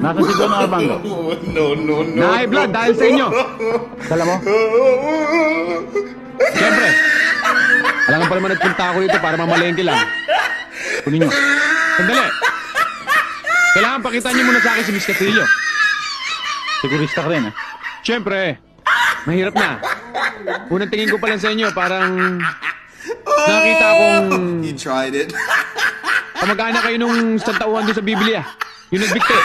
Nasa si Don Armando. No. Na-high blood dahil sa inyo. Dala mo? Siyempre. Alam nga pala naman nagpunta ako dito para mamalengke lang. Kunin nyo. Sandali. Kailangan pakita niyo muna sa akin si Miss Castillo. Sigurista ka rin, eh. Siyempre. Mahirap na. Unang tingin ko pa lang sa inyo, parang nakita akong You tried it. kamag-anak kayo nung santauhan doon sa Biblia. Yung nagbigti.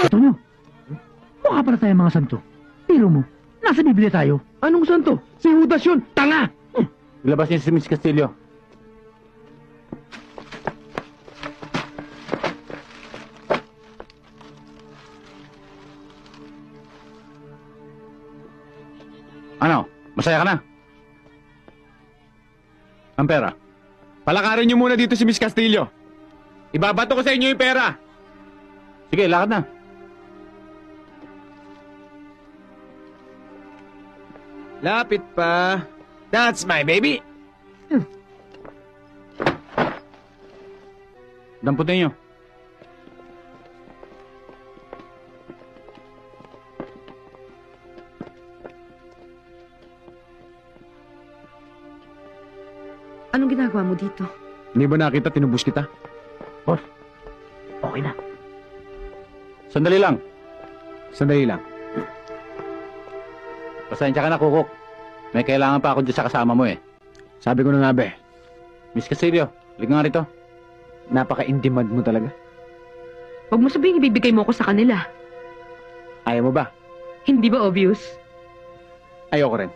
Ito nyo. Mukha para tayo mga santo. Tiro mo, nasa Biblia tayo. Anong santo? Si Judas yun, tanga! Ilabas niyo si Miss Castillo. Ano? Masaya ka na? Ang pera. Palakarin niyo muna dito si Miss Castillo. Ibabato ko sa inyo yung pera. Sige, lakad na. Lapit pa. That's my baby. Damputin niyo. Anong ginagawa mo dito? Hindi ba nakita tinubos kita? Boss, okay na. Sandali lang. Sandali lang. Pasensya ka na, Kukuk. May kailangan pa ako dyan sa kasama mo, eh. Sabi ko na nga ba eh. Miss Castillo, halika nga rito. Napaka-in-demand mo talaga. Huwag mo sabihin ibibigay mo ko sa kanila. Ayaw mo ba? Hindi ba obvious? Ayoko rin.